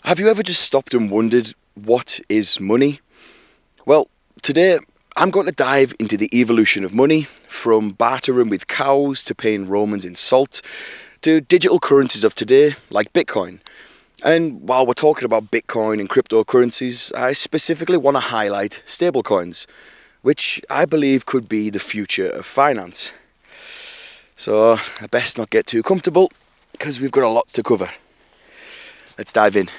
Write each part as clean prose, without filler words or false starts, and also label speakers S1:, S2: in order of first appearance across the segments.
S1: Have you ever just stopped and wondered, what is money? Well, today I'm going to dive into the evolution of money, from bartering with cows to paying Romans in salt, to digital currencies of today like Bitcoin. And while we're talking about Bitcoin and cryptocurrencies, I specifically want to highlight stablecoins, which I believe could be the future of finance. So I best not get too comfortable, because we've got a lot to cover. Let's dive in.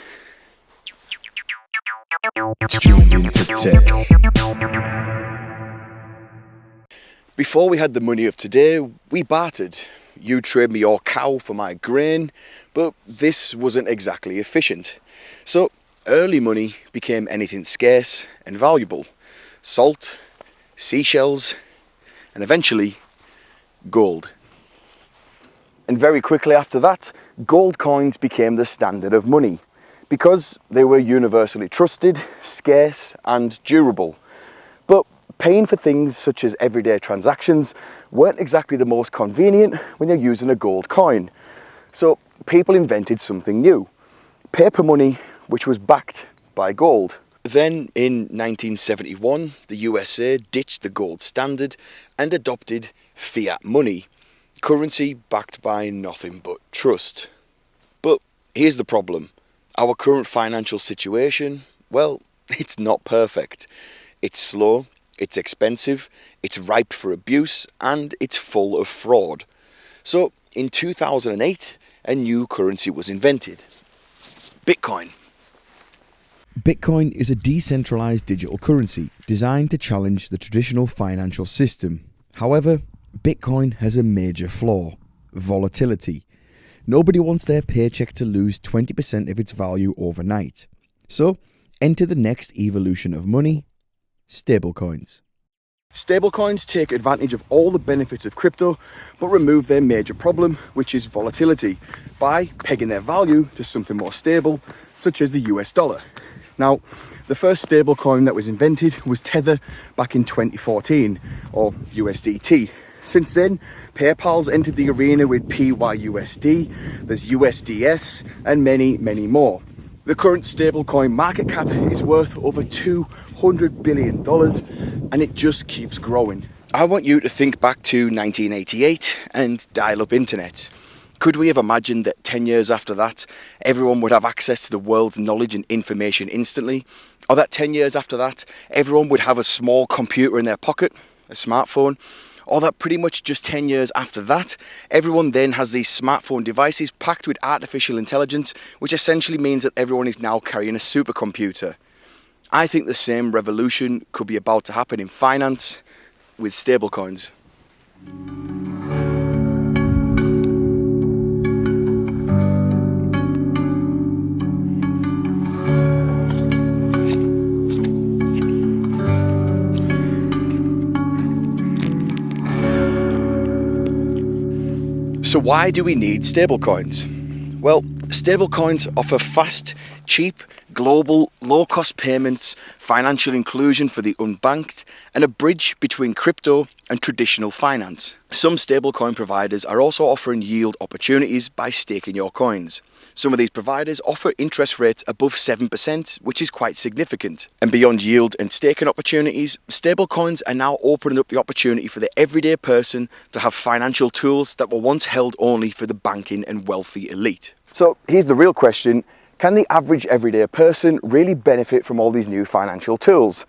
S1: Before we had the money of today, we bartered. You trade me your cow for my grain, but this wasn't exactly efficient. So early money became anything scarce and valuable. Salt, seashells, and eventually gold. And very quickly after that, gold coins became the standard of money, because they were universally trusted, scarce and durable. But paying for things such as everyday transactions weren't exactly the most convenient when you're using a gold coin. So people invented something new: paper money, which was backed by gold. Then in 1971, the USA ditched the gold standard and adopted fiat money, currency backed by nothing but trust. But here's the problem. Our current financial situation, well, it's not perfect. It's slow, it's expensive, it's ripe for abuse, and it's full of fraud. So in 2008, a new currency was invented: Bitcoin.
S2: Bitcoin is a decentralized digital currency designed to challenge the traditional financial system. However, Bitcoin has a major flaw: volatility. Nobody wants their paycheck to lose 20% of its value overnight. So, enter the next evolution of money: stablecoins.
S1: Stablecoins take advantage of all the benefits of crypto, but remove their major problem, which is volatility, by pegging their value to something more stable, such as the US dollar. Now, the first stablecoin that was invented was Tether back in 2014, or USDT. Since then, PayPal's entered the arena with PYUSD, there's USDS, and many, many more. The current stablecoin market cap is worth over $200 billion, and it just keeps growing. I want you to think back to 1988 and dial-up internet. Could we have imagined that 10 years after that, everyone would have access to the world's knowledge and information instantly? Or that 10 years after that, everyone would have a small computer in their pocket, a smartphone? Or that pretty much just 10 years after that, everyone then has these smartphone devices packed with artificial intelligence, which essentially means that everyone is now carrying a supercomputer. I think the same revolution could be about to happen in finance with stablecoins. So why do we need stablecoins? Well, stablecoins offer fast, cheap, global, low-cost payments, financial inclusion for the unbanked, and a bridge between crypto and traditional finance. Some stablecoin providers are also offering yield opportunities by staking your coins. Some of these providers offer interest rates above 7%, which is quite significant. And beyond yield and staking opportunities, stablecoins are now opening up the opportunity for the everyday person to have financial tools that were once held only for the banking and wealthy elite. So here's the real question: can the average everyday person really benefit from all these new financial tools?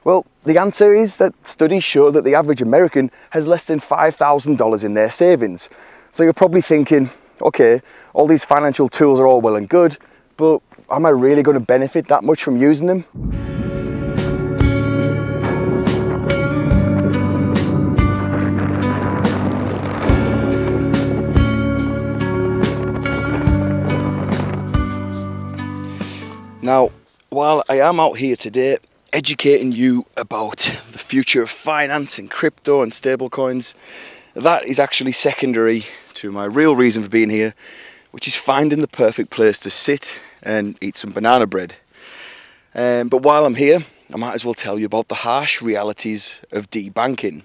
S1: Well, the answer is that studies show that the average American has less than $5,000 in their savings. So you're probably thinking, okay, all these financial tools are all well and good, but am I really going to benefit that much from using them? Now, while I am out here today educating you about the future of finance and crypto and stablecoins, that is actually secondary to my real reason for being here, which is finding the perfect place to sit and eat some banana bread. But while I'm here, I might as well tell you about the harsh realities of debanking.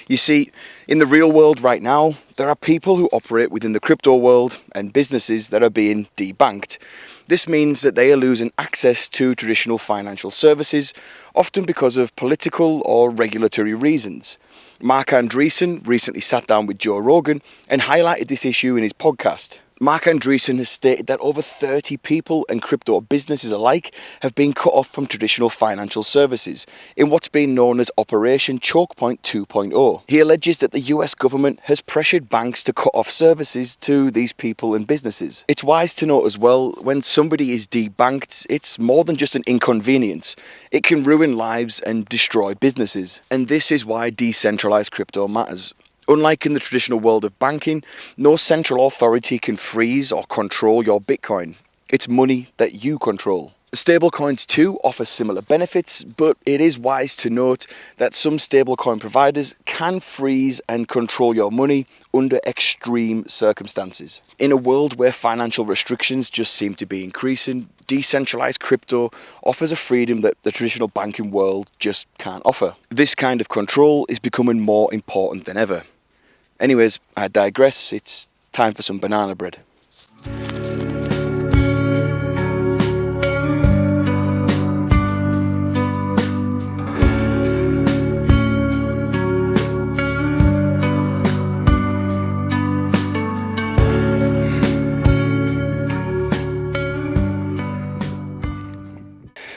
S1: You see, in the real world right now, there are people who operate within the crypto world and businesses that are being debanked. This means that they are losing access to traditional financial services, often because of political or regulatory reasons. Mark Andreessen recently sat down with Joe Rogan and highlighted this issue in his podcast. Mark Andreessen has stated that over 30 people and crypto businesses alike have been cut off from traditional financial services in what's been known as Operation Choke Point 2.0. He alleges that the US government has pressured banks to cut off services to these people and businesses. It's wise to note as well, when somebody is debanked, it's more than just an inconvenience. It can ruin lives and destroy businesses. And this is why decentralized crypto matters. Unlike in the traditional world of banking, no central authority can freeze or control your Bitcoin. It's money that you control. Stablecoins too offer similar benefits, but it is wise to note that some stablecoin providers can freeze and control your money under extreme circumstances. In a world where financial restrictions just seem to be increasing, decentralized crypto offers a freedom that the traditional banking world just can't offer. This kind of control is becoming more important than ever. Anyways, I digress. It's time for some banana bread.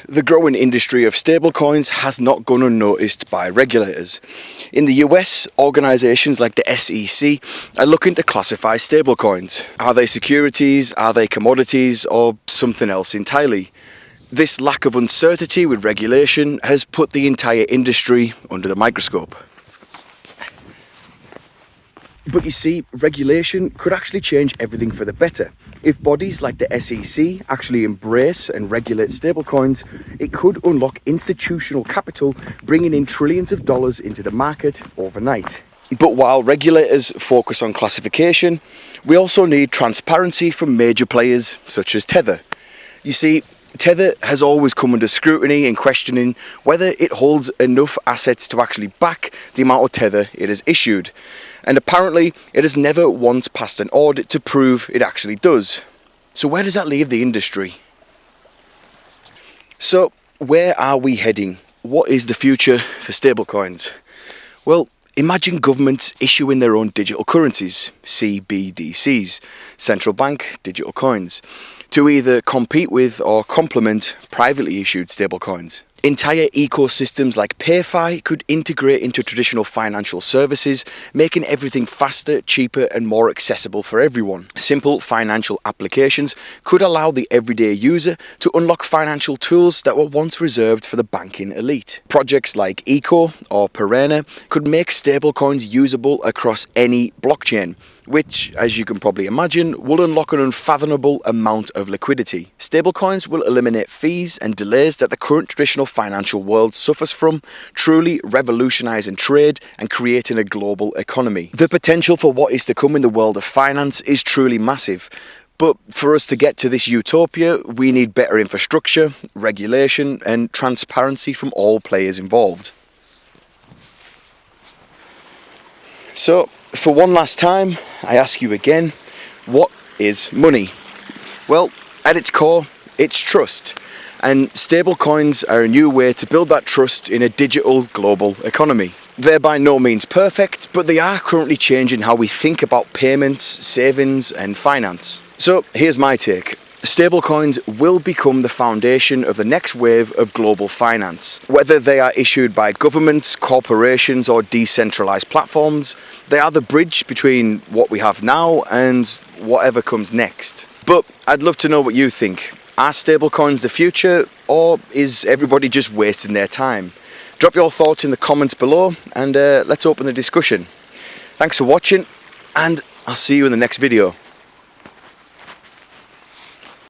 S1: The growing industry of stablecoins has not gone unnoticed by regulators. In the US, organisations like the SEC are looking to classify stablecoins. Are they securities, are they commodities, or something else entirely? This lack of uncertainty with regulation has put the entire industry under the microscope. But you see, regulation could actually change everything for the better. If bodies like the SEC actually embrace and regulate stablecoins, it could unlock institutional capital, bringing in trillions of dollars into the market overnight. But while regulators focus on classification, we also need transparency from major players such as Tether. You see, Tether has always come under scrutiny in questioning whether it holds enough assets to actually back the amount of Tether it has issued. And apparently it has never once passed an audit to prove it actually does. So where does that leave the industry? So where are we heading? What is the future for stablecoins? Well, imagine governments issuing their own digital currencies, CBDCs, central bank digital coins, to either compete with or complement privately issued stablecoins. Entire ecosystems like PayFi could integrate into traditional financial services, making everything faster, cheaper and more accessible for everyone. Simple financial applications could allow the everyday user to unlock financial tools that were once reserved for the banking elite. Projects like ECO or Perena could make stablecoins usable across any blockchain, which, as you can probably imagine, will unlock an unfathomable amount of liquidity. Stablecoins will eliminate fees and delays that the current traditional financial world suffers from, truly revolutionising trade and creating a global economy. The potential for what is to come in the world of finance is truly massive. But for us to get to this utopia, we need better infrastructure, regulation and transparency from all players involved. So, for one last time, I ask you again, what is money? Well, at its core, it's trust. And stablecoins are a new way to build that trust in a digital global economy. They're by no means perfect, but they are currently changing how we think about payments, savings and finance. So here's my take. Stablecoins will become the foundation of the next wave of global finance. Whether they are issued by governments, corporations or decentralized platforms, they are the bridge between what we have now and whatever comes next. But I'd love to know what you think. Are stablecoins the future, or is everybody just wasting their time? Drop your thoughts in the comments below and let's open the discussion. Thanks for watching and I'll see you in the next video.